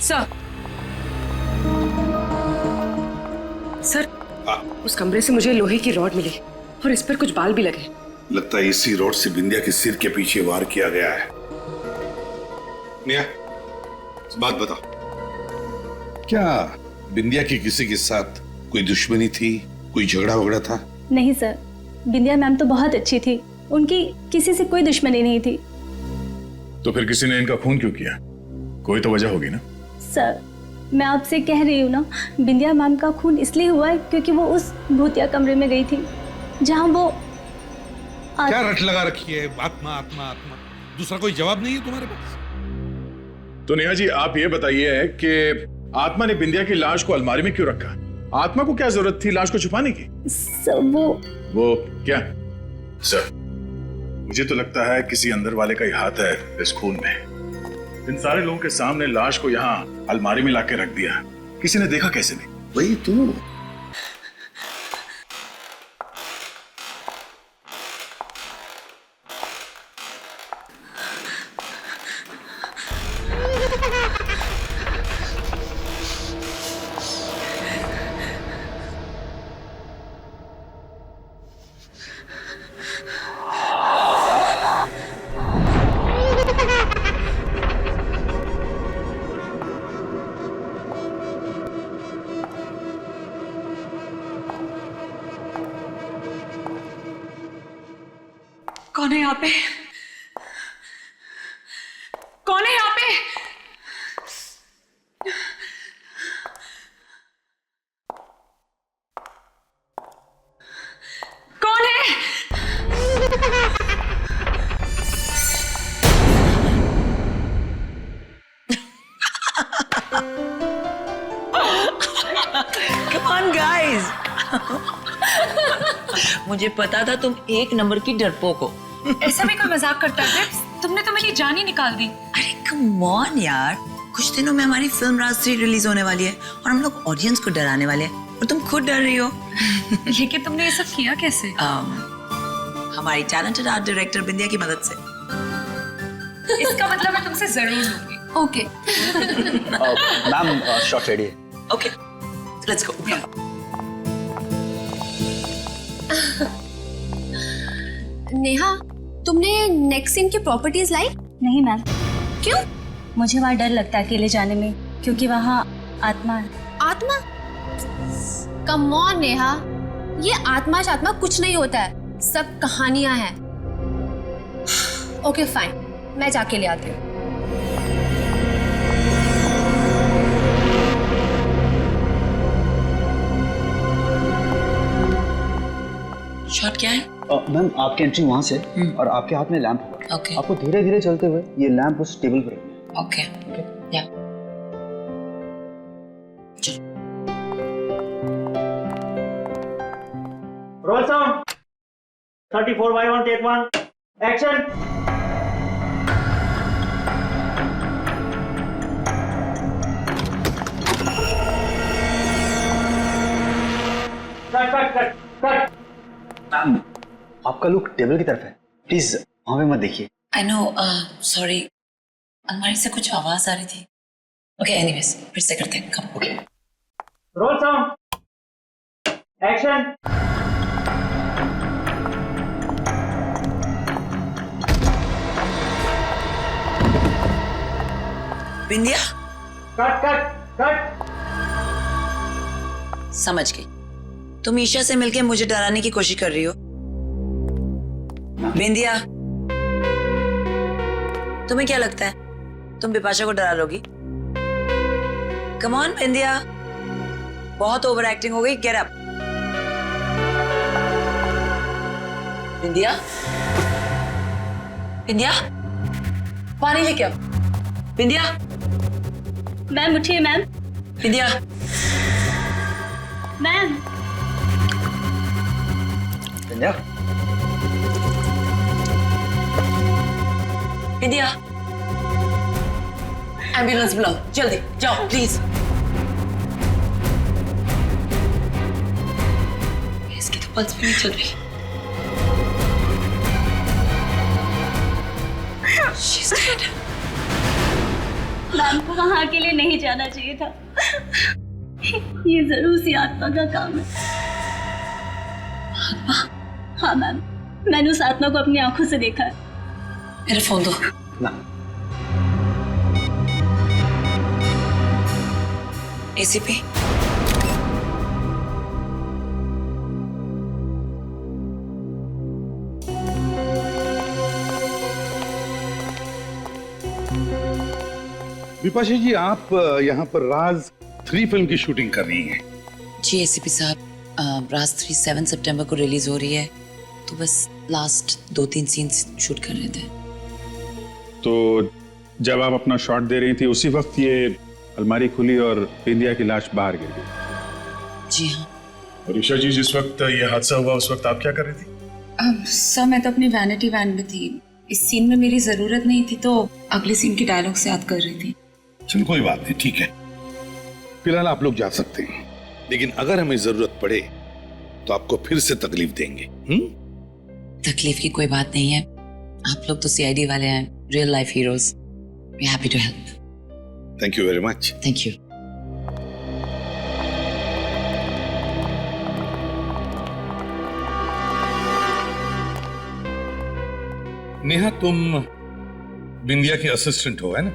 Sir sir उस कमरे से मुझे लोहे की रॉड मिली और इस पर कुछ बाल भी लगे। लगता है इसी रॉड से बिंदिया के सिर के पीछे वार किया गया है। नेहा, बात बता, क्या बिंदिया की किसी के साथ कोई दुश्मनी थी, कोई झगड़ा वगड़ा था? नहीं सर, बिंदिया मैम तो बहुत अच्छी थी, उनकी किसी से कोई दुश्मनी नहीं थी। तो फिर किसी ने इनका खून क्यों किया? कोई तो वजह होगी ना? सर मैं आपसे कह रही हूँ ना, बिंदिया मैम का खून इसलिए हुआ है क्योंकि वो उस भूतिया कमरे में गई थी जहाँ वो क्या रट लगा रखी है? आत्मा आत्मा आत्मा, दूसरा कोई जवाब नहीं है तुम्हारे पास? तो नेहा जी आप ये बताइए कि आत्मा ने बिंदिया की लाश को अलमारी में क्यों रखा? आत्मा को क्या जरूरत थी लाश को छुपाने की? सर वो क्या? सर मुझे तो लगता है किसी अंदर वाले का ही हाथ है इस खून में। इन सारे लोगों के सामने लाश को यहाँ अलमारी में लाके रख दिया, किसी ने देखा कैसे नहीं? वही तो। कौन है यहाँ पे? कौन है यहाँ पे? कौन है? Come on guys. मुझे पता था तुम एक नंबर की डरपोक हो। ऐसा भी कोई मजाक करता है? तुमने तो मेरी जान ही निकाल दी। अरे कम ऑन यार, कुछ दिनों में हमारी फिल्म राज 3 रिलीज होने वाली है और हम लोग ऑडियंस को डराने वाले हैं और तुम खुद डर रही हो। ये कि तुमने ये सब किया कैसे? हमारी टैलेंटेड आर्ट डायरेक्टर बिंदिया की मदद से। इसका मतलब मैं तुमसे जरूर लूंगी। ओके मैम शॉट रेडी है। Okay let's go. नेहा, तुमने नेक्स्ट सीन की प्रॉपर्टीज लाई? नहीं मैम। क्यों? मुझे वहाँ डर लगता है अकेले जाने में, क्योंकि वहाँ आत्मा है। आत्मा? कम ऑन नेहा, ये आत्मा शात्मा कुछ नहीं होता है, सब कहानियां हैं। ओके फाइन, मैं जाके ले आती हूँ। शॉट क्या है? मैम आपकी एंट्री वहां से और आपके हाथ में लैंप होगा। Okay. आपको धीरे धीरे चलते हुए ये लैंप उस टेबल पर रखना है। ओके या roll sound 34/1 take 1 action. Cut cut cut cut. Ma'am आपका लुक टेबल की तरफ है, प्लीज वहां पे मत देखिए। आई नो, सॉरी, अलमारी से कुछ आवाज आ रही थी। ओके एनीवेज फिर से करते हैं। कम ओके रोल साउंड एक्शन। बिंदिया कट कट कट। समझ गई, तुम ईशा से मिलके मुझे डराने की कोशिश कर रही हो। बिंदिया तुम्हें क्या लगता है तुम बिपाशा को डरा लोगी? कम ऑन बिंदिया, बहुत ओवर एक्टिंग हो गई। Get up. बिंदिया, बिंदिया पानी लेके आओ। बिंदिया। मैम उठिए मैम। बिंदिया। मैम। बिंदिया। बिंदिया, एम्बुलेंस बुलाओ जल्दी, जाओ प्लीज। इसकी तो पल्स भी नहीं चल रही। She's dead. मैम को वहाँ के लिए नहीं जाना चाहिए था। ये जरूर उसी आत्मा का काम है। हाँ मैम, मैंने उस आत्मा को अपनी आंखों से देखा है। मेरा फोन दो। ना एसीपी, विपाशा जी, आप यहाँ पर राज 3 फिल्म की शूटिंग कर रही हैं। जी एसीपी साहब, राज 3 7 सितंबर को रिलीज हो रही है, तो बस लास्ट 2-3 सीन्स शूट कर रहे थे। तो जब आप अपना शॉट दे रही थी उसी वक्त ये अलमारी खुली और बिंदिया की लाश बाहर गिर गई। जी हाँ और ईशा जी, जिस वक्त ये हादसा हुआ उस वक्त आप क्या कर रही थी? सर मैं तो अपनी वैनिटी वैन में थी। इस सीन में मेरी जरूरत नहीं थी, तो अगले सीन के डायलॉग से याद कर रही थी। चलो कोई बात नहीं, ठीक है। फिलहाल आप लोग जा सकते हैं, लेकिन अगर हमें जरूरत पड़े तो आपको फिर से तकलीफ देंगे। तकलीफ की कोई बात नहीं है, आप लोग तो सीआईडी वाले हैं, real life heroes. We happy to help. Thank you very much. Thank you. Neha, तुम बिंदिया की असिस्टेंट हो, है ना?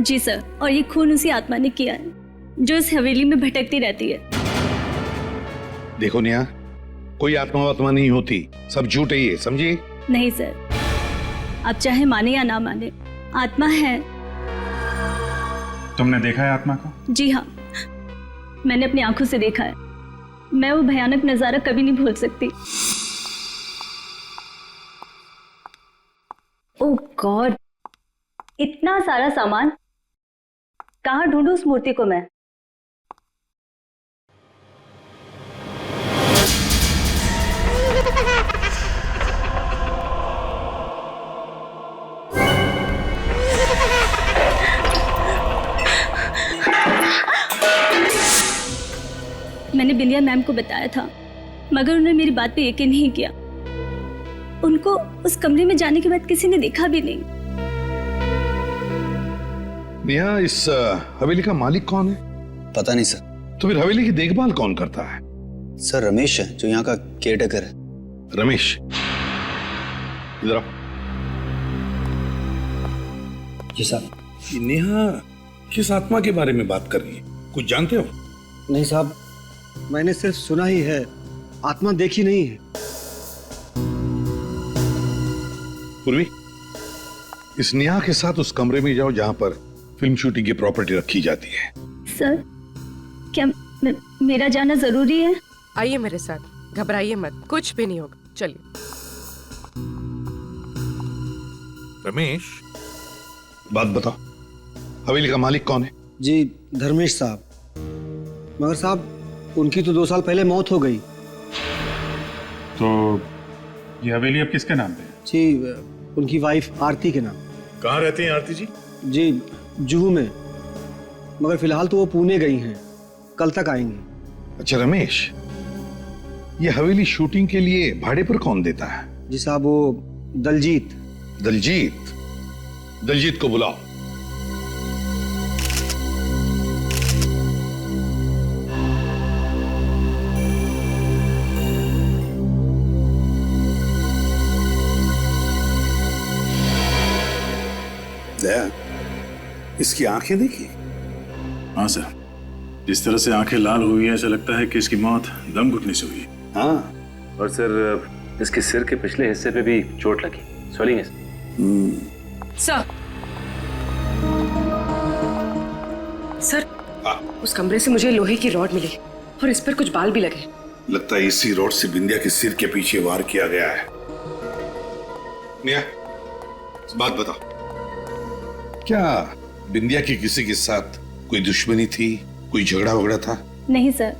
जी सर, और ये खून उसी आत्मा ने किया है जो इस हवेली में भटकती रहती है। देखो नेहा, कोई आत्मा वात्मा नहीं होती, सब झूठ है ये, समझिए? नहीं सर, आप चाहे माने या ना माने, आत्मा है। तुमने देखा है आत्मा को? जी हाँ, मैंने अपनी आंखों से देखा है। मैं वो भयानक नजारा कभी नहीं भूल सकती। ओह गॉड, इतना सारा सामान, कहाँ ढूंढूं उस मूर्ति को मैं? मैंने बिंदिया मैम को बताया था, मगर उन्होंने मेरी बात पे यकीन नहीं किया। उनको उस कमरे में जाने के बाद किसी ने देखा भी नहीं। नेहा, इस हवेली का मालिक कौन है? पता नहीं सर। तो फिर हवेली की देखभाल कौन करता है? सर रमेश है, जो यहाँ का केयरटेकर है। रमेश, इधर आओ। जी साहब। ये नेहा किस आत्मा के बारे में बात कर रही है, कुछ जानते हो? नहीं साहब, मैंने सिर्फ सुना ही है, आत्मा देखी नहीं है। पूर्वी, इस नेहा के साथ उस कमरे में जाओ जहां पर फिल्म शूटिंग की प्रॉपर्टी रखी जाती है। सर, क्या मेरा जाना जरूरी है? आइए मेरे साथ, घबराइए मत, कुछ भी नहीं होगा, चलिए। रमेश, बात बताओ, हवेली का मालिक कौन है? जी धर्मेश साहब। मगर साहब, उनकी तो 2 साल पहले मौत हो गई। तो ये हवेली अब किसके नाम पे है? जी उनकी वाइफ आरती के नाम। कहाँ रहती हैं आरती जी? जी जुहू में, मगर फिलहाल तो वो पुणे गई हैं, कल तक आएंगी। अच्छा रमेश, ये हवेली शूटिंग के लिए भाड़े पर कौन देता है? जी साहब, वो दलजीत। दलजीत? दलजीत को बुलाओ। दया, इसकी आंखें देखी? हाँ सर, जिस तरह से आंखें लाल हुई है, ऐसा लगता है कि इसकी मौत दम घुटने से हुई है। हाँ, और सर इसके सिर के पिछले हिस्से पे भी चोट लगी, स्वेलिंग है। सर, सर, उस कमरे से मुझे लोहे की रॉड मिली और इस पर कुछ बाल भी लगे। लगता है इसी रॉड से बिंदिया के सिर के पीछे वार किया गया है। नेहा, बात बताओ, क्या बिंदिया की किसी के साथ कोई दुश्मनी थी, कोई झगड़ा वगड़ा था? नहीं सर,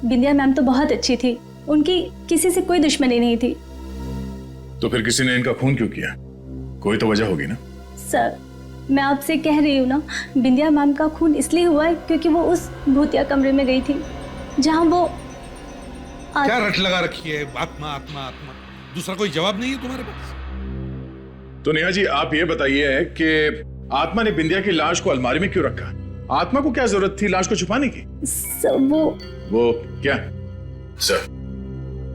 बिंदिया मैम तो बहुत अच्छी थी, उनकी किसी से कोई दुश्मनी नहीं थी। तो फिर किसी ने इनका खून क्यों किया? कोई तो वजह होगी ना? सर, मैं आपसे कह रही हूँ ना, बिंदिया मैम का खून इसलिए हुआ है क्योंकि वो उस भूतिया कमरे में गई थी जहाँ वो क्या रट लगा रखी है? आत्मा आत्मा आत्मा, दूसरा कोई जवाब नहीं है तुम्हारे पास? तो नेहा जी, आप ये बताइए कि आत्मा ने बिंदिया की लाश को अलमारी में क्यों रखा? आत्मा को क्या जरूरत थी लाश को छुपाने की? सर वो क्या? सर,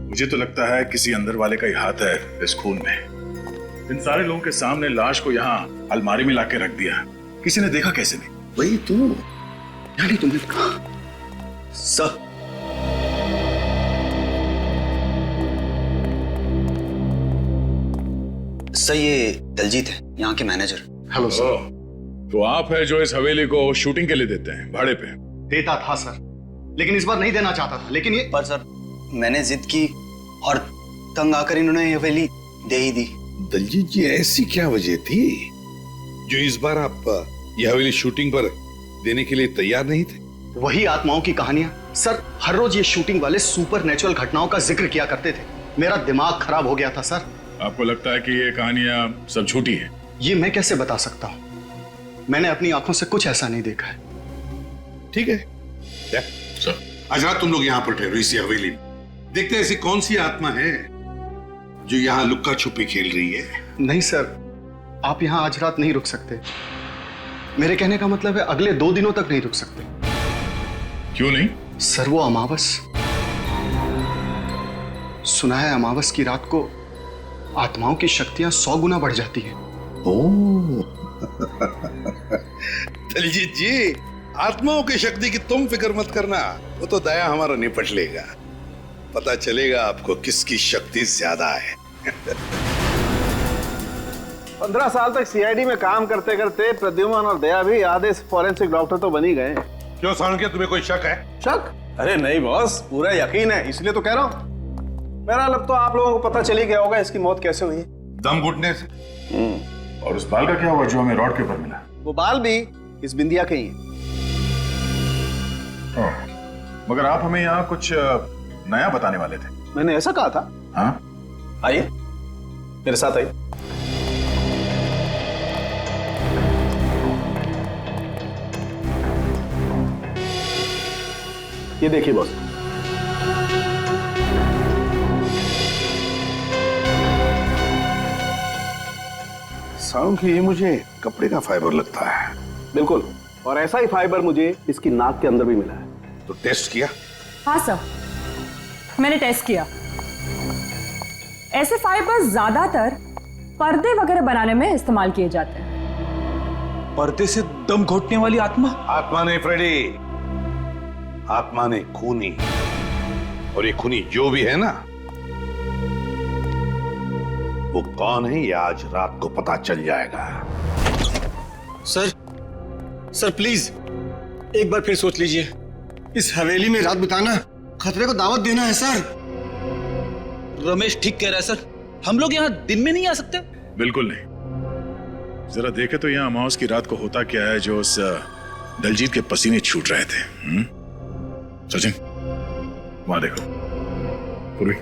मुझे तो लगता है किसी अंदर वाले का ही हाथ है इस खून में। इन सारे लोगों के सामने लाश को यहाँ अलमारी में लाके रख दिया, किसी ने देखा कैसे नहीं? वही तो, यानी तुमने कहा। सर, सर ये दलजीत है, यहाँ के मैनेजर। Hello sir. तो आप है जो इस हवेली को शूटिंग के लिए देते हैं भाड़े पे? देता था सर, लेकिन इस बार नहीं देना चाहता था। लेकिन ये पर सर मैंने जिद की और तंग आकर इन्होंने ये हवेली दे ही दी। दलजीत जी, ऐसी क्या वजह थी जो इस बार आप यह हवेली शूटिंग पर देने के लिए तैयार नहीं थे? वही आत्माओं की कहानियां। सर हर रोज ये शूटिंग वाले सुपर नेचुरल घटनाओं का जिक्र किया करते थे। मेरा दिमाग खराब हो गया था सर। आपको लगता है कि ये कहानियां सब झूठी हैं? ये मैं कैसे बता सकता हूँ, मैंने अपनी आंखों से कुछ ऐसा नहीं देखा है। ठीक है सर, आज रात तुम लोग यहाँ पर ठहरो इसी हवेली में। देखते हैं ऐसी कौन सी आत्मा है जो यहाँ लुक्का छुपी खेल रही है। नहीं सर, आप यहाँ आज रात नहीं रुक सकते। मेरे कहने का मतलब है अगले 2 दिनों तक नहीं रुक सकते। क्यों नहीं? सर वो अमावस, सुना है अमावस की रात को आत्माओं की शक्तियां 100 गुना बढ़ जाती हैं। ओह दलजीत जी, आत्माओं की शक्ति की तुम फिक्र मत करना, वो तो दया हमारा निपट लेगा। पता चलेगा आपको किसकी शक्ति ज्यादा है। 15 साल तक सीआईडी में काम करते करते प्रद्युमन और दया भी आधे फॉरेंसिक डॉक्टर तो बन ही गए। क्यों साणुक्य, तुम्हें कोई शक है? शक? अरे नहीं बॉस, पूरा यकीन है, इसलिए तो कह रहा हूँ। मेरा अब तो आप लोगों को पता चल ही गया होगा इसकी मौत कैसे हुई। दम घुटने से। और उस बाल का क्या हुआ जो हमें रॉड के ऊपर मिला? वो बाल भी इस बिंदिया के ही हैं। मगर आप हमें यहाँ कुछ नया बताने वाले थे। मैंने ऐसा कहा था? हाँ, आइए मेरे साथ आइए। ये देखिए बॉस, साउंड की ये मुझे कपड़े का फाइबर लगता है। बिल्कुल, और ऐसा ही फाइबर मुझे इसकी नाक के अंदर भी मिला है। तो टेस्ट किया? हाँ सर, मैंने टेस्ट किया। ऐसे फाइबर ज्यादातर पर्दे वगैरह बनाने में इस्तेमाल किए जाते हैं। पर्दे से दम घोटने वाली आत्मा? आत्मा नहीं फ्रेडी, आत्मा ने खूनी। और ये खूनी जो भी है ना, वो कौन है ये आज रात को पता चल जाएगा। सर प्लीज एक बार फिर सोच लीजिए। इस हवेली में रात बिताना खतरे को दावत देना है सर। रमेश ठीक कह रहा है सर, हम लोग यहाँ दिन में नहीं आ सकते। बिल्कुल नहीं। जरा देखे तो यहाँ अमावस की रात को होता क्या है जो उस दलजीत के पसीने छूट रहे थे। सचिन, वहां देखो। पूर्वी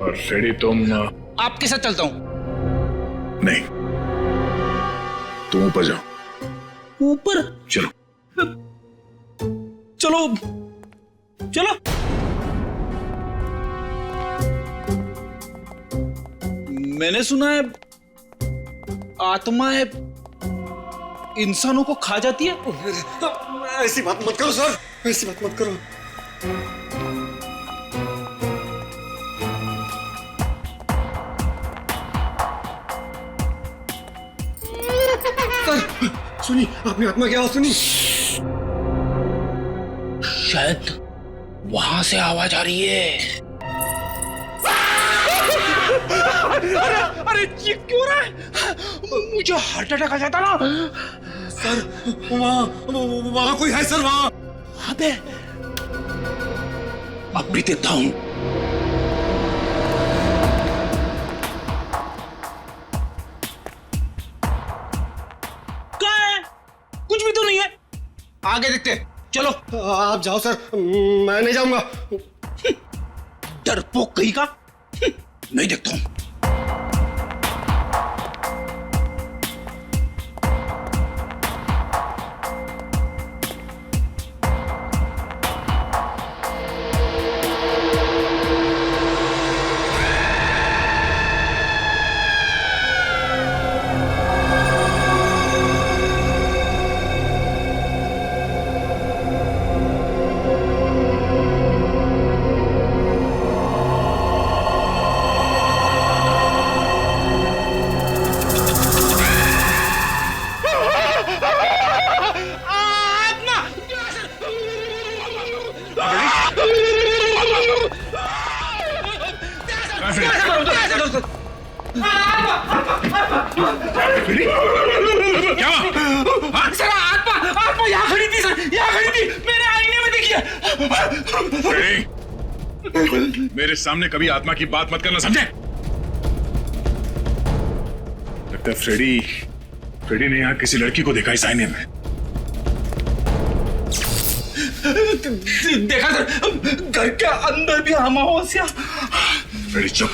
और फ्रेडी, तुम आपके साथ चलता हूं। नहीं, तुम ऊपर जाओ। ऊपर? चलो चलो चलो। मैंने सुना है आत्माएं इंसानों को खा जाती है। ऐसी बात मत करो सर, ऐसी बात मत करो। सर सुनी, आपने आत्मा की आवाज सुनी? शायद वहां से आवाज आ रही है। अरे ये क्यों रहा है? मुझे हार्ट अटैक आ जाता ना। सर वहां कोई है सर, वहां पे। अब भी देखता हूं। कहाँ है? कुछ भी तो नहीं है। आगे देखते, चलो। आप जाओ सर, मैं नहीं जाऊंगा। डरपोक कहीं का। नहीं देखता हूं। क्या सर आत्मा यहाँ खड़ी थी सर, यहाँ खड़ी थी, मैंने आईने में देखी है। मेरे सामने कभी आत्मा की बात मत करना, समझे? लगता है फ्रेडी ने यहाँ किसी लड़की को देखा इस आईने में। देखा सर, घर के अंदर भी अमावस्या। फ्रेडी चुप।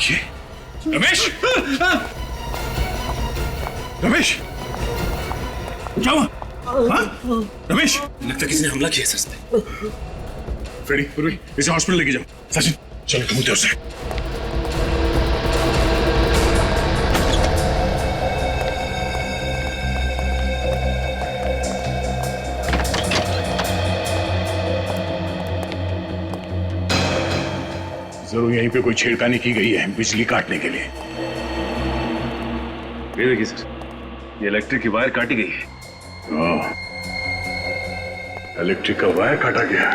ये रमेश, रमेश क्या हुआ? रमेश, लगता है किसी ने हमला किया सर। फ्रेडी पूर्वी इसे हॉस्पिटल लेके जाओ। सचिन चलो तुम उसे। जरूर यहीं पे कोई छेड़खानी की गई है बिजली काटने के लिए। ये देखिए सर, ये इलेक्ट्रिक की वायर काटी गई है। इलेक्ट्रिक का वायर काटा गया।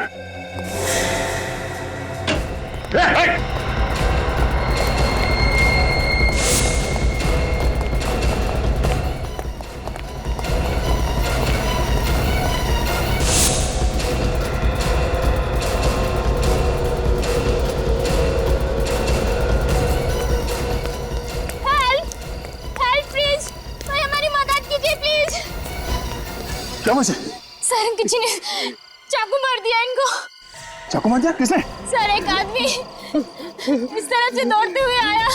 क्या वजह? सर किसी ने चाकू मार दिया इनको। चाकू मार दिया? किसने? सर एक आदमी इस तरफ से दौड़ते हुए आया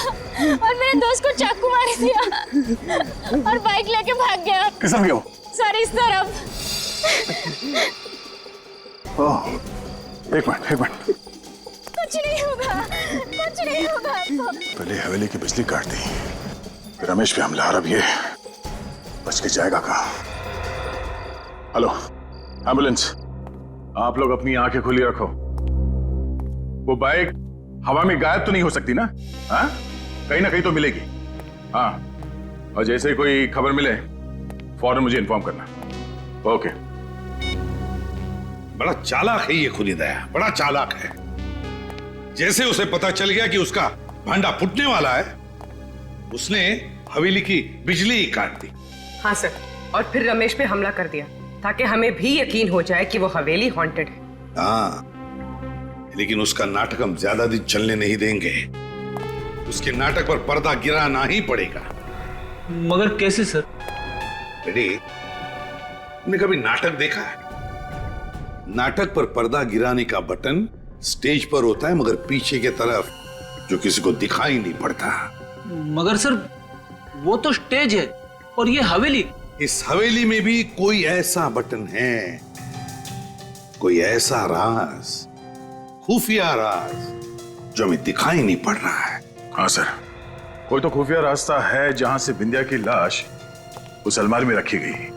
और मेरे दोस्त को चाकू मार दिया और बाइक लेके भाग गया। किस तरफ गया वो? सर इस तरफ। ओह, एक मिनट। कुछ नहीं होगा। पहले हवेली की बिजली काट दी, फिर रमेश पे हमला। अब ये बच के जाएगा कहाँ? हेलो एम्बुलेंस, आप लोग अपनी आंखें खुली रखो। वो बाइक हवा में गायब तो नहीं हो सकती ना? हाँ, कहीं ना कहीं तो मिलेगी। हाँ, और जैसे ही कोई खबर मिले फौरन मुझे इन्फॉर्म करना। ओके। बड़ा चालाक है ये खुली दया, बड़ा चालाक है। जैसे उसे पता चल गया कि उसका भांडा फूटने वाला है, उसने हवेली की बिजली ही काट दी। हाँ सर, और फिर रमेश पे हमला कर दिया ताकि हमें भी यकीन हो जाए कि वो हवेली हॉन्टेड है। हाँ, लेकिन उसका नाटक हम ज्यादा दिन चलने नहीं देंगे। उसके नाटक पर पर्दा गिराना ही पड़ेगा। मगर कैसे सर? रेडी, तुमने कभी नाटक देखा है? नाटक पर पर्दा गिराने का बटन स्टेज पर होता है, मगर पीछे की तरफ जो किसी को दिखाई नहीं पड़ता। मगर सर वो तो स्टेज है और ये हवेली। इस हवेली में भी कोई ऐसा बटन है, कोई ऐसा राज, खुफिया राज जो हमें दिखाई नहीं पड़ रहा है। हाँ सर, कोई तो खुफिया रास्ता है जहां से बिंदिया की लाश उस अलमारी में रखी गई,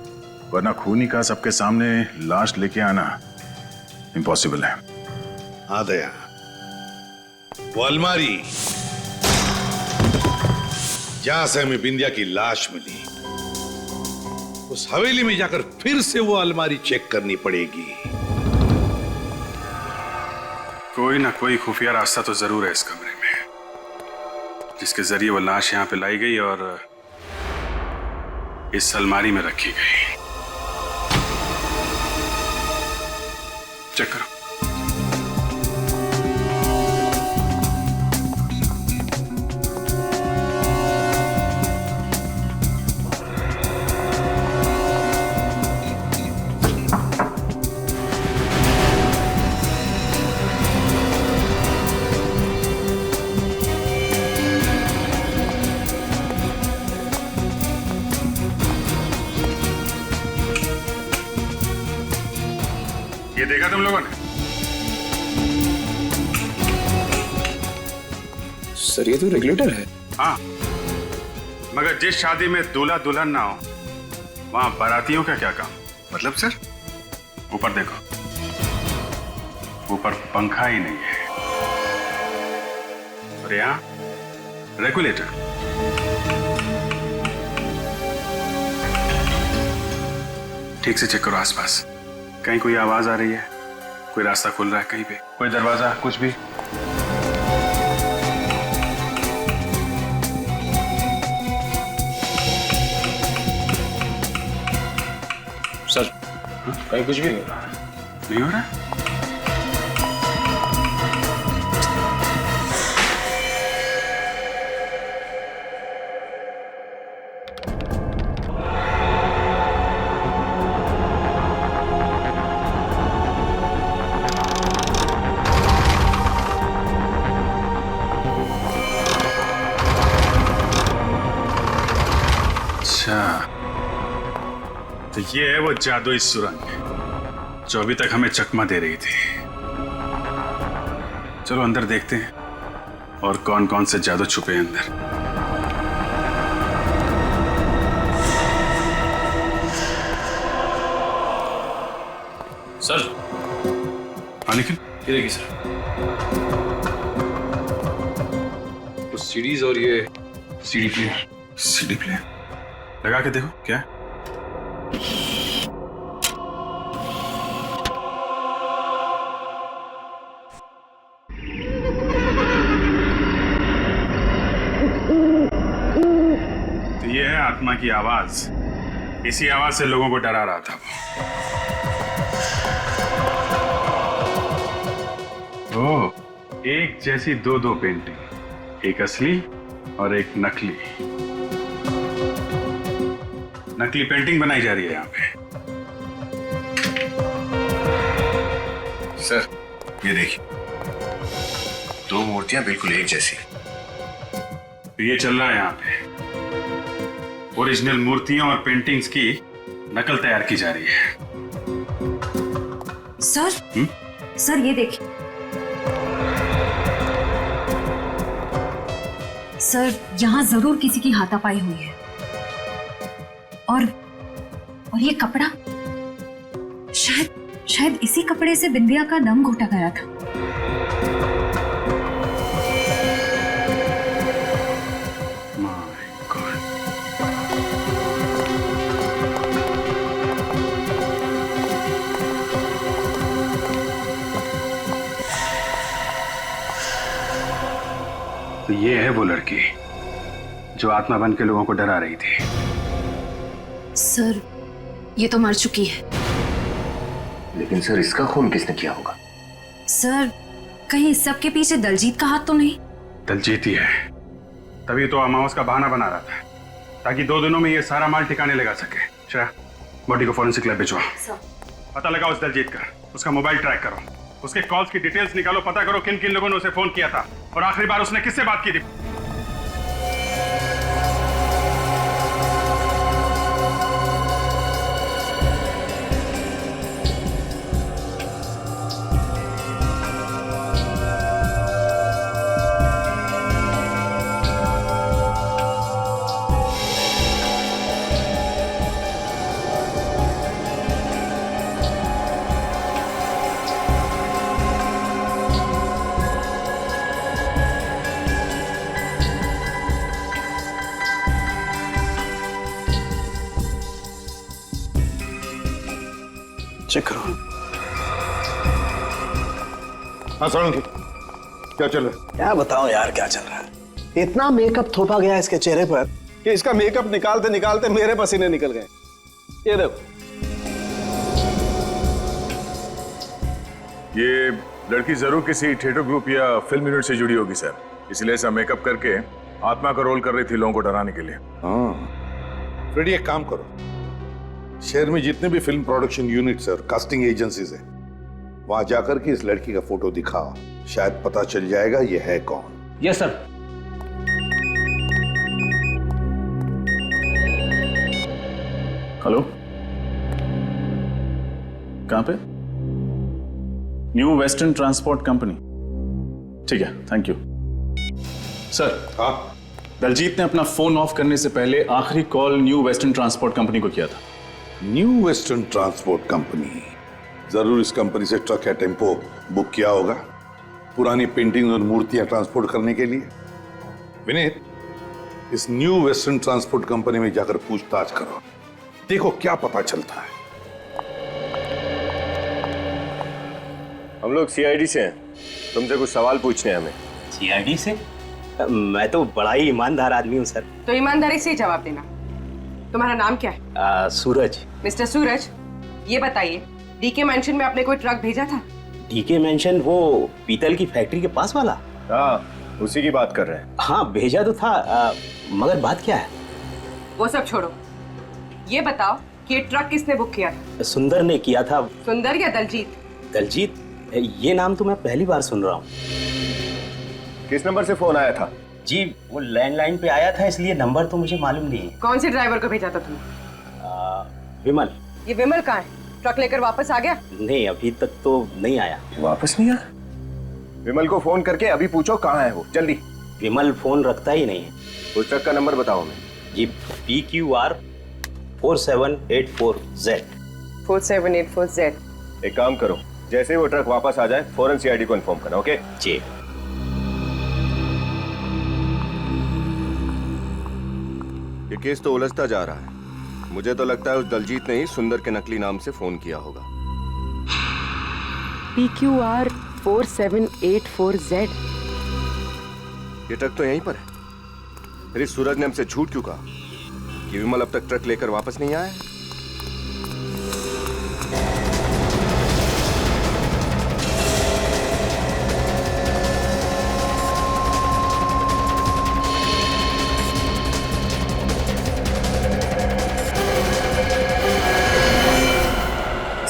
वरना खूनी का सबके सामने लाश लेके आना इम्पॉसिबल है। हाँ दया, वो अलमारी जहां से हमें बिंदिया की लाश मिली, उस हवेली में जाकर फिर से वो अलमारी चेक करनी पड़ेगी। कोई ना कोई खुफिया रास्ता तो जरूर है इस कमरे में, जिसके जरिए वो लाश यहाँ पे लाई गई और इस अलमारी में रखी गई। चेक करो। ये देखा तुम लोगों ने? सर ये तो रेगुलेटर है। हाँ, मगर जिस शादी में दूल्हा दुल्हन ना हो, वहां बारातियों का क्या काम? मतलब सर, ऊपर देखो, ऊपर पंखा ही नहीं है और यहाँ रेगुलेटर। ठीक से चेक करो आसपास, कहीं कोई आवाज आ रही है, कोई रास्ता खुल रहा है कहीं पे, कोई दरवाजा, कुछ भी? कहीं कुछ भी नहीं हो रहा। नहीं हो रहा? तो ये है वो जादुई सुरंग जो अभी तक हमें चकमा दे रही थी। चलो अंदर देखते हैं और कौन कौन से जादू छुपे हैं अंदर। सर हाँ निखिल, ये देखिए सर, कुछ सीडीज और ये सीडी प्लेयर। सीडी प्लेयर लगा के देखो क्या है? तो ये है आत्मा की आवाज। इसी आवाज से लोगों को डरा रहा था वो। एक जैसी दो पेंटिंग, एक असली और एक नकली। नकली पेंटिंग बनाई जा रही है यहाँ पे। सर ये देखिए, दो मूर्तियां बिल्कुल एक जैसी। तो ये चल रहा है यहाँ पे, ओरिजिनल मूर्तियों और पेंटिंग्स की नकल तैयार की जा रही है। सर सर ये देखिए सर, यहाँ जरूर किसी की हाथापाई हुई है। और ये कपड़ा, शायद इसी कपड़े से बिंदिया का दम घोटा गया था। तो ये है वो लड़की जो आत्मा बन के लोगों को डरा रही थी। सर, ये तो मर चुकी है। लेकिन सर इसका खून किसने किया होगा? सर, कहीं इस सब के पीछे दलजीत का हाथ तो नहीं? दलजीत ही है, तभी तो अमावस का बहाना बना रहा था ताकि 2 दिनों में ये सारा माल ठिकाने लगा सके। श्रेया, बॉडी को फॉरेंसिक लैब भिजवा। पता लगाओ उस दलजीत का, उसका मोबाइल ट्रैक करो, उसके कॉल्स की डिटेल्स निकालो, पता करो किन किन लोगों ने उसे फोन किया था और आखिरी बार उसने किससे बात की थी। चेक करो। हाँ सोलंकी, क्या चल रहा है? क्या बताऊं यार क्या चल रहा है। इतना मेकअप थोपा गया इसके चेहरे पर कि इसका मेकअप निकालते निकालते मेरे पसीने निकल गए। ये देखो, ये लड़की जरूर किसी थिएटर ग्रुप या फिल्म यूनिट से जुड़ी होगी सर, इसलिए ऐसा मेकअप करके आत्मा का रोल कर रही थी लोगों को डराने के लिए। हाँ फ्रेडी, एक काम करो, शहर में जितने भी फिल्म प्रोडक्शन यूनिट्स और कास्टिंग एजेंसीज है वहां जाकर के इस लड़की का फोटो दिखाओ, शायद पता चल जाएगा ये है कौन। Yes sir. हेलो, कहां पे? New western transport company. ठीक है, थैंक यू सर। हाँ, दलजीत ने अपना फोन ऑफ करने से पहले आखिरी call new western transport company को किया था। न्यू वेस्टर्न ट्रांसपोर्ट कंपनी, जरूर इस कंपनी से ट्रक या टेम्पो बुक किया होगा पुरानी पेंटिंग और मूर्तियां ट्रांसपोर्ट करने के लिए। विनीत, इस न्यू वेस्टर्न ट्रांसपोर्ट कंपनी में जाकर पूछताछ करो, देखो क्या पता चलता है। हम लोग सीआईडी से हैं, तुमसे कुछ सवाल पूछने हैं हमें। सीआईडी से? मैं तो बड़ा ही ईमानदार आदमी हूँ सर। तो ईमानदारी से ही जवाब देना। तुम्हारा नाम क्या है? सूरज। मिस्टर सूरज, ये बताइए, डीके मेंशन में आपने कोई ट्रक भेजा था? डीके मेंशन वो पीतल की फैक्ट्री के पास वाला? हाँ, उसी की बात कर रहे हैं। हाँ भेजा तो था, मगर बात क्या है? वो सब छोड़ो, ये बताओ कि ये ट्रक किसने बुक किया था? सुंदर ने किया था। सुंदर या दलजीत? दलजीत, ये नाम तो मैं पहली बार सुन रहा हूँ। किस नंबर से फोन आया था? जी वो लैंडलाइन पे आया था, इसलिए नंबर तो मुझे मालूम नहीं है। कौन से ड्राइवर को भेजा था तुमने? विमल। ये विमल कहाँ है? ट्रक लेकर वापस आ गया? नहीं, अभी तक तो नहीं आया। वापस नहीं आया? विमल को फोन करके अभी पूछो कहाँ है वो, जल्दी। विमल फोन रखता ही नहीं है। उस ट्रक का नंबर बताओ हमें। जी PQR 4784Z। 4784Z। एक काम करो, जैसे ही वो ट्रक वापस आ जाए फौरन CID को इन्फॉर्म करना, ओके? जी। ये केस तो उलझता जा रहा है। मुझे तो लगता है उस दलजीत ने ही सुंदर के नकली नाम से फोन किया होगा। PQR 4784Z। ये ट्रक तो यहीं पर है। फिर इस सूरज ने हमसे झूठ क्यों कहा कि विमल अब तक ट्रक लेकर वापस नहीं आया?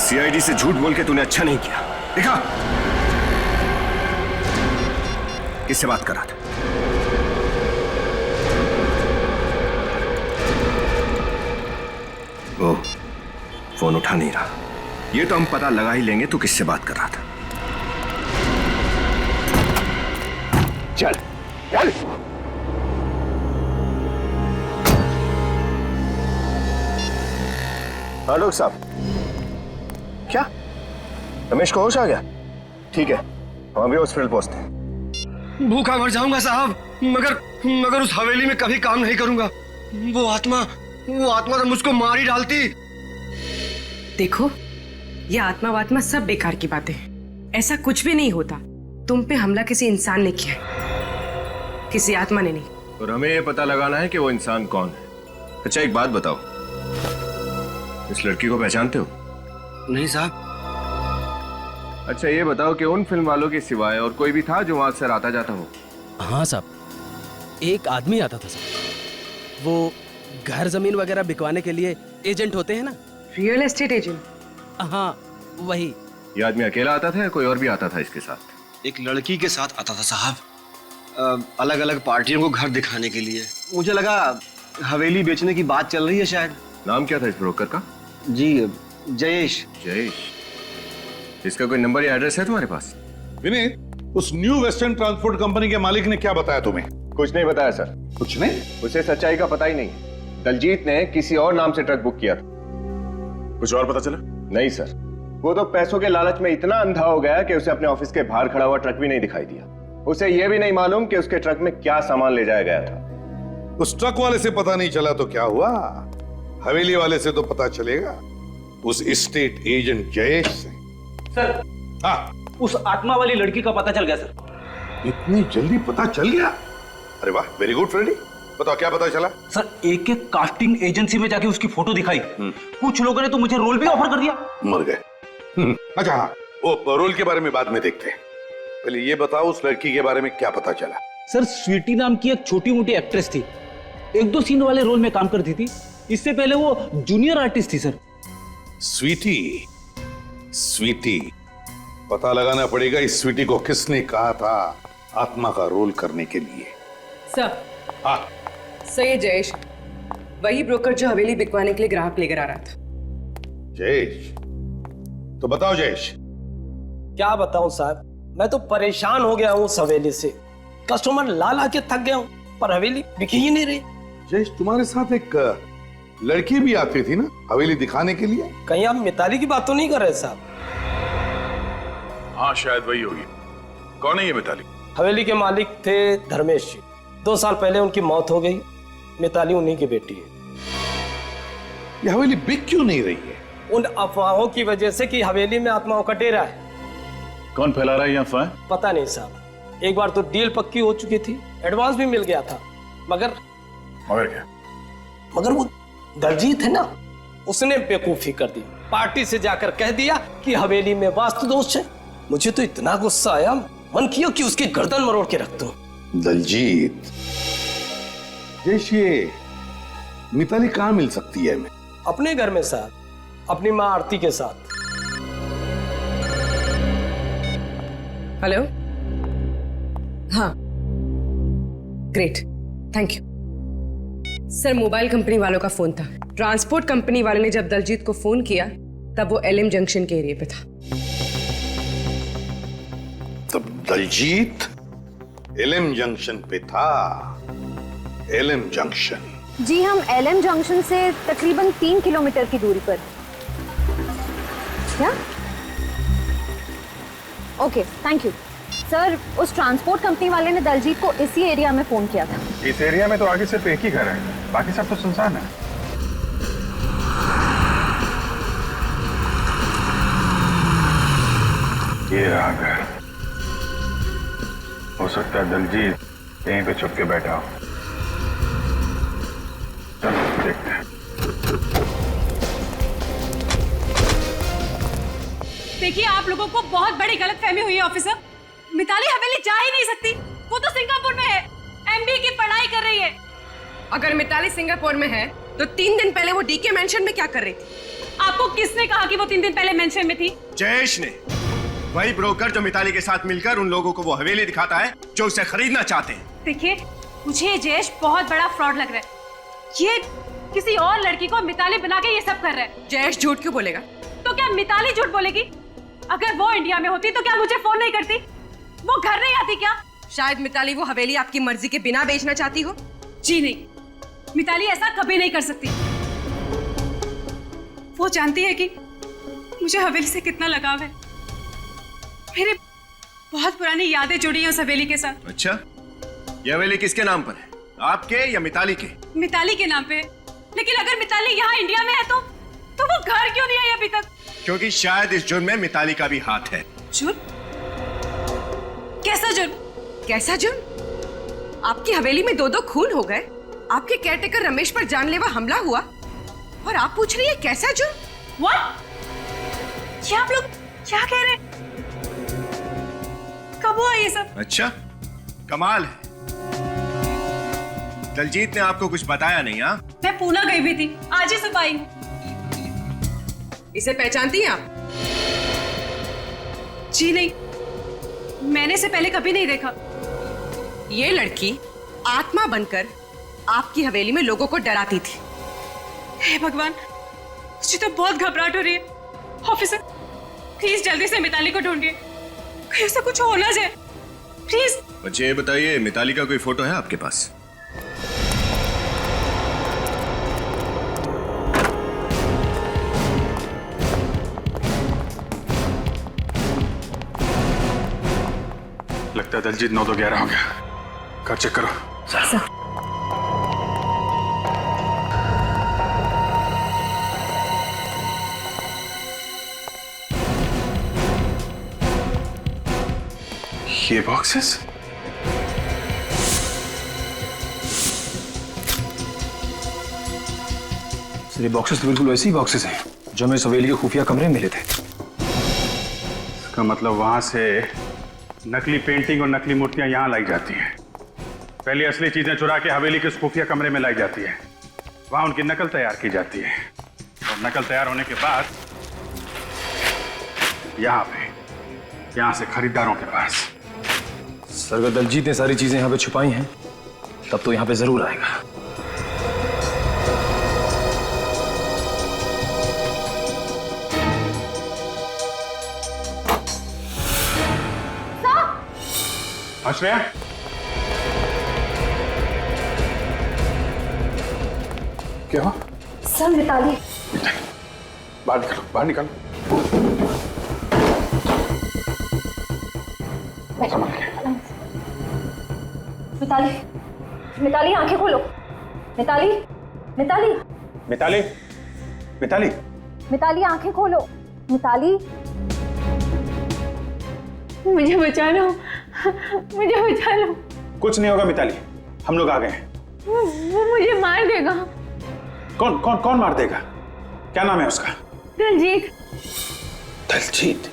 CID से झूठ बोल के तूने अच्छा नहीं किया। देखा किससे बात कर रहा था? वो फोन उठा नहीं रहा। ये तो हम पता लगा ही लेंगे तू किससे बात कर रहा था। चल चल। हाँ डॉक्टर साहब। क्या रमेश को होश आ गया? ठीक है, हम अभी हॉस्पिटल पहुंचते हैं। भूखा मर जाऊंगा साहब, मगर उस हवेली में कभी काम नहीं करूंगा। वो आत्मा तो मुझको मार ही डालती। देखो, ये आत्मा वात्मा सब बेकार की बातें हैं। ऐसा कुछ भी नहीं होता। तुम पे हमला किसी इंसान ने किया है, किसी आत्मा ने नहीं। और हमें ये पता लगाना है कि वो इंसान कौन है। अच्छा एक बात बताओ, इस लड़की को पहचानते हो? नहीं साहब। अच्छा ये बताओ कि उन फिल्म वालों के सिवाय और कोई भी था जो वहां अक्सर आता जाता हो? हाँ साहब, एक आदमी आता था साहब। वो घर जमीन वगैरह बिकवाने के लिए एजेंट होते हैं ना। Real estate agent? हाँ वही। ये आदमी अकेला आता था या कोई और भी आता था इसके साथ? एक लड़की के साथ आता था साहब, अलग अलग पार्टियों को घर दिखाने के लिए। मुझे लगा हवेली बेचने की बात चल रही है शायद। नाम क्या था इस ब्रोकर का? जी जयेश। जयेश। इसका कोई नंबर या एड्रेस है तुम्हारे पास? विनीत, उस न्यू वेस्टर्न ट्रांसपोर्ट कंपनी के मालिक ने क्या बताया तुम्हें? कुछ नहीं बताया सर। कुछ नहीं? उसे सच्चाई का पता ही नहीं। दलजीत ने किसी और नाम से ट्रक बुक किया था। कुछ और पता चला? नहीं सर, वो तो पैसों के लालच में इतना अंधा हो गया कि उसे अपने ऑफिस के बाहर खड़ा हुआ ट्रक भी नहीं दिखाई दिया। उसे यह भी नहीं मालूम कि उसके ट्रक में क्या सामान ले जाया गया था। उस ट्रक वाले से पता नहीं चला तो क्या हुआ, हवेली वाले से तो पता चलेगा, उस एस्टेट एजेंट जयेश से। सर, हाँ, उस आत्मा वाली लड़की का पता चल गया सर। इतनी जल्दी पता चल गया? अरे वाह, वेरी गुड फ्रेडी। बताओ क्या पता चला? सर, एक कास्टिंग एजेंसी में जाके उसकी फोटो दिखाई। कुछ लोगों ने तो मुझे रोल भी ऑफर कर दिया। मर गए। अच्छा हाँ, वो रोल के बारे में बाद में देखते हैं। पहले ये बताओ उस लड़की के बारे में क्या पता चला? सर, स्वीटी नाम की एक छोटी मोटी एक्ट्रेस थी, 1-2 सीन वाले रोल में काम करती थी। इससे पहले वो जूनियर आर्टिस्ट थी सर। स्वीटी, पता लगाना पड़ेगा इस स्वीटी को किसने कहा था आत्मा का रोल करने के लिए। सर। हाँ सही है जयेश, वही ब्रोकर जो हवेली बिकवाने के लिए ग्राहक लेकर आ रहा था। जयेश, तो बताओ जयेश। क्या बताऊं साहब, मैं तो परेशान हो गया हूं उस हवेली से। कस्टमर ला के थक गया हूं, पर हवेली बिकी ही नहीं रही। जयेश, तुम्हारे साथ एक लड़की भी आती थी ना हवेली दिखाने के लिए? कहीं आप मिताली की बात तो नहीं कर रहे साहब? हाँ शायद वही होगी। कौन है ये मिताली? हवेली के मालिक थे धर्मेश जी। 2 साल पहले उनकी मौत हो गई। मिताली उन्हीं की बेटी है। ये हवेली बिक क्यों नहीं रही है? उन अफवाहों की वजह से कि हवेली में आत्माओं का डेरा है। कौन फैला रहा है ये अफवाह? पता नहीं साहब, एक बार तो डील पक्की हो चुकी थी, एडवांस भी मिल गया था, मगर क्या? मगर वो दलजीत है ना, उसने बेवकूफी कर दी। पार्टी से जाकर कह दिया कि हवेली में वास्तु दोष है। मुझे तो इतना गुस्सा आया, मन किया कि उसकी गर्दन मरोड़ के रख दूं। दलजीत, ये मिताली कहाँ मिल सकती है हमें? अपने घर में साहब, अपनी माँ आरती के साथ। हेलो, हाँ, great, thank you sir. Mobile company वालों का फोन था। ट्रांसपोर्ट कंपनी वाले ने जब दलजीत को फोन किया तब वो एलएम जंक्शन के एरिया पे था। तब दलजीत एलएम जंक्शन पे था। LM junction? जी, हम एलएम जंक्शन से तकरीबन 3 किलोमीटर की दूरी पर। क्या? Okay, thank you sir. उस ट्रांसपोर्ट कंपनी वाले ने दलजीत को इसी एरिया में फोन किया था। इस एरिया में तो आगे सिर्फ एक ही घर है, बाकी सब तो सुनसान है। ये रहा घर। हो सकता है दलजीत यहीं पे छुप के बैठा हो। चलो देखते हैं। देखिए, आप लोगों को बहुत बड़ी गलतफहमी हुई है ऑफिसर। मिताली हवेली जा ही नहीं सकती। वो तो सिंगापुर में है, एमबीए की पढ़ाई कर रही है। अगर मिताली सिंगापुर में है तो 3 दिन पहले वो डीके मेंशन में क्या कर रही थी? आपको किसने कहा कि वो 3 दिन पहले मेंशन में थी? जयेश ने, वही ब्रोकर जो मिताली के साथ मिलकर उन लोगों को वो हवेली दिखाता है जो उसे खरीदना चाहते हैं। देखिए, मुझे जयेश बहुत बड़ा फ्रॉड लग रहा है। ये किसी और लड़की को मिताली बना के ये सब कर रहा है। जयेश झूठ क्यों बोलेगा? तो क्या मिताली झूठ बोलेगी? अगर वो इंडिया में होती तो क्या मुझे फोन नहीं करती? वो घर नहीं आती क्या? शायद मिताली वो हवेली आपकी मर्जी के बिना बेचना चाहती हो। जी नहीं, मिताली ऐसा कभी नहीं कर सकती। वो जानती है कि मुझे हवेली से कितना लगाव है। मेरे बहुत पुरानी यादें जुड़ी हैं उस हवेली के साथ। अच्छा, ये हवेली किसके नाम पर है? आपके या मिताली के? मिताली के नाम पे। लेकिन अगर मिताली यहाँ इंडिया में है तो वो घर क्यों नहीं आई अभी तक? क्योंकि शायद इस जुर्म में मिताली का भी हाथ है। जुर्म? कैसा जुर्म? कैसा जुर्म? आपकी हवेली में 2-2 खून हो गए, आपके केयरटेकर रमेश पर जानलेवा हमला हुआ और आप पूछ रही है कैसा जुर्म? What? क्या आप लोग क्या कह रहे हैं? कब हुआ ये सब? अच्छा, कमाल है। दलजीत ने आपको कुछ बताया नहीं? हाँ, मैं पूना गई भी थी, आज ही सुबह आई हूँ। इसे पहचानती हैं आप? जी नहीं, मैंने इसे पहले कभी नहीं देखा। ये लड़की आत्मा बनकर आपकी हवेली में लोगों को डराती थी। हे भगवान, मुझे तो बहुत घबराहट हो रही है। ऑफिसर, प्लीज जल्दी से मिताली को ढूंढिए, कहीं उसे कुछ हो ना जाए, प्लीज। बच्चे ये बताइए, मिताली का कोई फोटो है आपके पास? लगता है दलजीत 9 तो 11 हो गया। घर चेक करो। सर। ये बॉक्सेस? सर, ये बॉक्सेस तो बिल्कुल वैसे ही बॉक्सेस हैं जो हमें हवेली के खुफिया कमरे में मिले थे। इसका मतलब वहां से नकली पेंटिंग और नकली मूर्तियां यहां लाई जाती हैं। पहले असली चीजें चुरा के हवेली के खुफिया कमरे में लाई जाती है, वहां उनकी नकल तैयार की जाती है और नकल तैयार होने के बाद यहां से खरीदारों के पास। सर, अगर दलजीत ने सारी चीजें यहाँ पे छुपाई हैं तब तो यहाँ पे जरूर आएगा। आश्रया, क्या हुआ? सर, मिताली। बाहर निकलो, बाहर निकलो। संभाल के। मिताली, मिताली आंखें खोलो। मिताली, मिताली, मिताली, मिताली, मिताली आंखें खोलो। मिताली, मुझे बचा लो, मुझे बचा लो। कुछ नहीं होगा मिताली, हम लोग आ गए हैं। वो मुझे मार देगा। कौन कौन कौन मार देगा? क्या नाम है उसका? दलजीत। दलजीत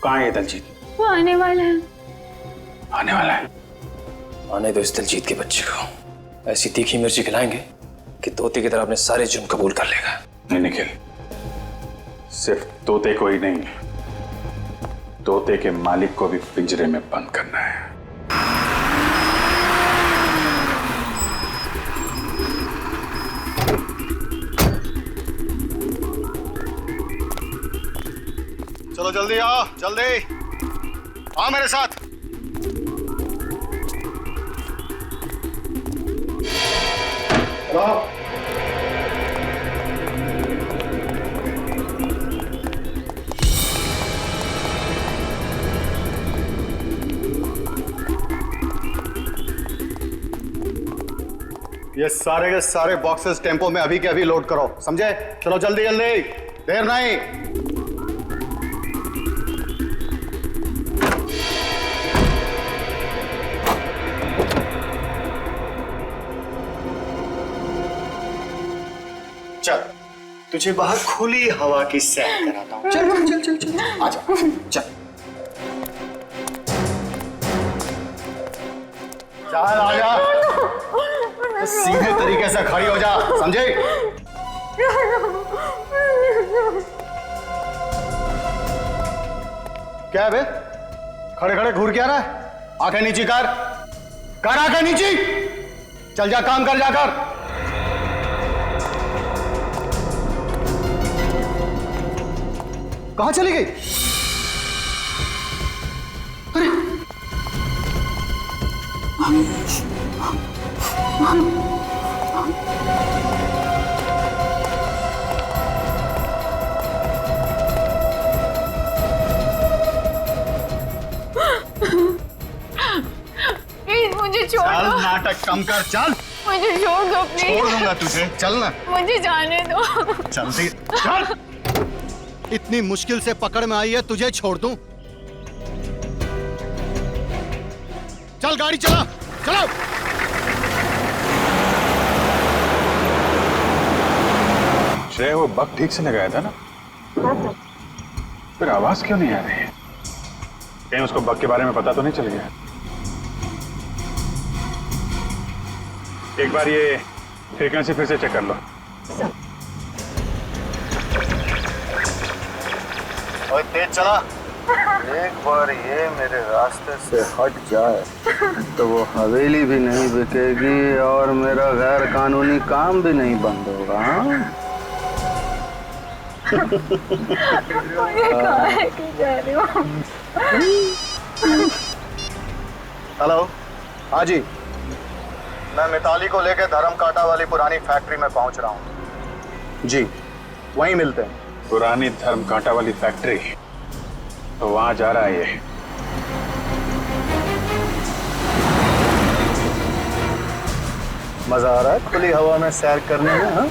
कहाँ है दलजीत? वो आने वाला है। आने वाला है? आने दो इस दलजीत के बच्चे को, ऐसी तीखी मिर्ची खिलाएंगे कि तोते की तरह अपने सारे जुर्म कबूल कर लेगा। नहीं निखिल, सिर्फ तोते को ही नहीं, तोते के मालिक को भी पिंजरे में बंद करना है। चलो जल्दी आओ, जल्दी आओ मेरे साथ। ये सारे के सारे बॉक्सेस टेम्पो में अभी के अभी लोड करो, समझे? चलो जल्दी जल्दी, देर नहीं। चल, तुझे बाहर खुली हवा की सैर कराता हूँ। चल चल चल चल चल, आजा, चल चल आजा, सीधे तरीके से खड़ी हो जा, समझे? क्या है बे? खड़े खड़े घूर क्या रहा है? आंखें नीची कर आंखें नीची। चल जा, काम कर जाकर। कहां चली गई? अरे प्लीज मुझे छोड़ चल, दो। नाटक कम कर, चल। मुझे छोड़ दो प्लीज। छोड़ दूंगा तुझे, चल ना। मुझे जाने दो। जल्दी चल। इतनी मुश्किल से पकड़ में आई है, तुझे छोड़ दूं? चल गाड़ी चला, चलो। श्रेय, वो बग ठीक से लगाया था ना? फिर आवाज क्यों नहीं आ रही है? कहीं उसको बग के बारे में पता तो नहीं चल गया? एक बार ये फ्रीक्वेंसी फिर से चेक कर लो। ओए तेज चला। एक बार ये मेरे रास्ते से हट जाए तो वो हवेली भी नहीं बिकेगी और मेरा गैर कानूनी काम भी नहीं बंद होगा। हेलो, हाँ जी, मैं मिताली को लेकर धर्म कांटा वाली पुरानी फैक्ट्री में पहुंच रहा हूँ जी, वहीं मिलते हैं। पुरानी धर्म कांटा वाली फैक्ट्री, तो वहां जा रहा है ये। मजा आ रहा है खुली हवा में सैर करने में? हाँ?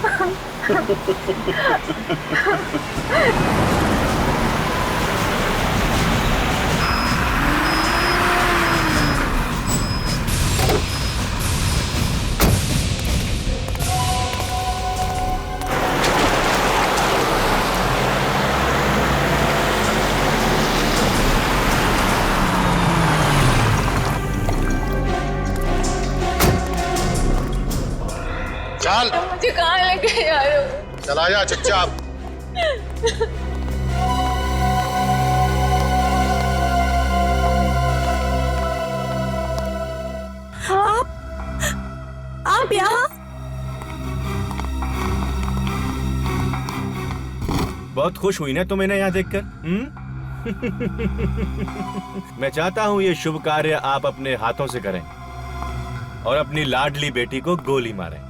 चल, मुझे कहाँ लेके जा रहे हो? चला जा चुपचाप। आप यहाँ? बहुत खुश हुई ना तुम इन्हें यहाँ देखकर? मैं चाहता हूँ ये शुभ कार्य आप अपने हाथों से करें और अपनी लाडली बेटी को गोली मारें।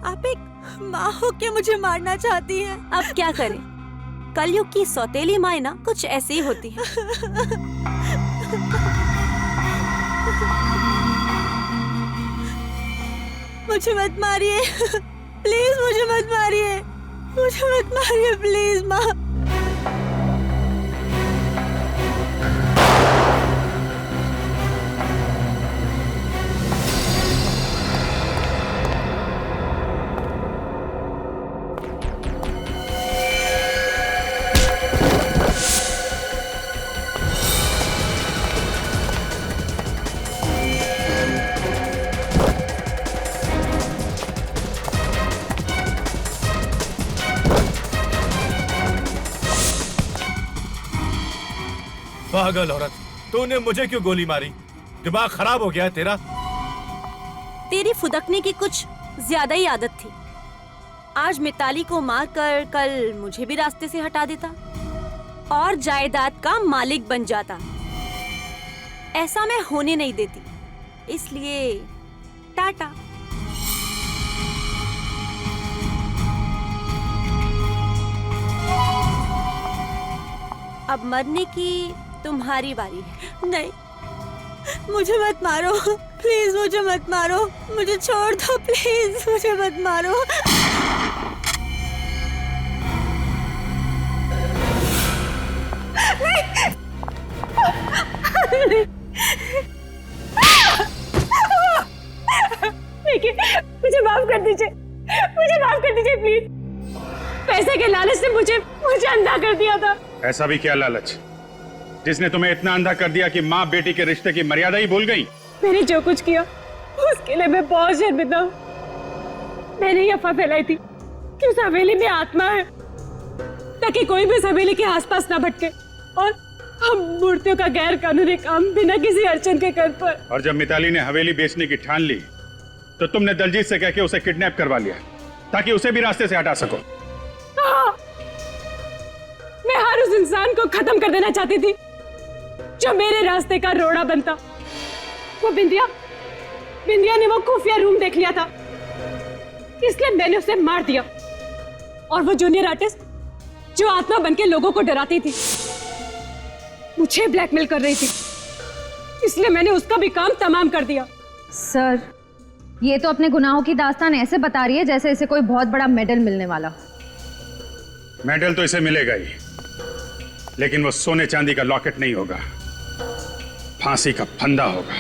आप एक माँ हो के मुझे मारना चाहती हैं। अब क्या करें? कलयुग की सौतेली माँ ना कुछ ऐसी ही होती है। मुझे मत मारिए, प्लीज मुझे मत मारिए, मुझे मत मारिए प्लीज माँ। पागल औरत, तूने मुझे क्यों गोली मारी? दिमाग खराब हो गया है तेरा? तेरी फुदकने की कुछ ज्यादा ही आदत थी। आज मिताली को मारकर कल मुझे भी रास्ते से हटा देता और जायदाद का मालिक बन जाता। ऐसा मैं होने नहीं देती, इसलिए टाटा। अब मरने की तुम्हारी बारी है। नहीं, मुझे मत मारो प्लीज, मुझे मत मारो, मुझे छोड़ दो प्लीज, मुझे मत मारो। देखिए, मुझे माफ कर दीजिए, मुझे माफ कर दीजिए प्लीज। पैसे के लालच से मुझे अंधा कर दिया था। ऐसा भी क्या लालच जिसने तुम्हें इतना अंधा कर दिया कि माँ बेटी के रिश्ते की मर्यादा ही भूल गई? मैंने जो कुछ किया उसके लिए मैं बहुत शर्मिंदा हूँ। मैंने ये अफवाह फैलाई थी कि उस हवेली में आत्मा है, ताकि कोई भी इस हवेली के आसपास ना भटके और हम मूर्तियों का गैर कानूनी काम बिना किसी अड़चन के कर पाए। और जब मिताली ने हवेली बेचने की ठान ली तो तुमने दलजीत से कह के उसे किडनैप करवा लिया ताकि उसे भी रास्ते से हटा सको। हाँ, मैं हर उस इंसान को खत्म कर देना चाहती थी जो मेरे रास्ते का रोड़ा बनता। वो बिंदिया ने वो खुफिया रूम देख लिया था, इसलिए मैंने उसे मार दिया। और वो जूनियर आर्टिस्ट जो आत्मा बनके लोगों को डराती थी, मुझे ब्लैकमेल कर रही थी, इसलिए मैंने उसका भी काम तमाम कर दिया। सर, ये तो अपने गुनाहों की दास्तान ऐसे बता रही है जैसे इसे कोई बहुत बड़ा मेडल मिलने वाला। मेडल तो इसे मिलेगा ही, लेकिन वो सोने चांदी का लॉकेट नहीं होगा, फांसी का फंदा होगा।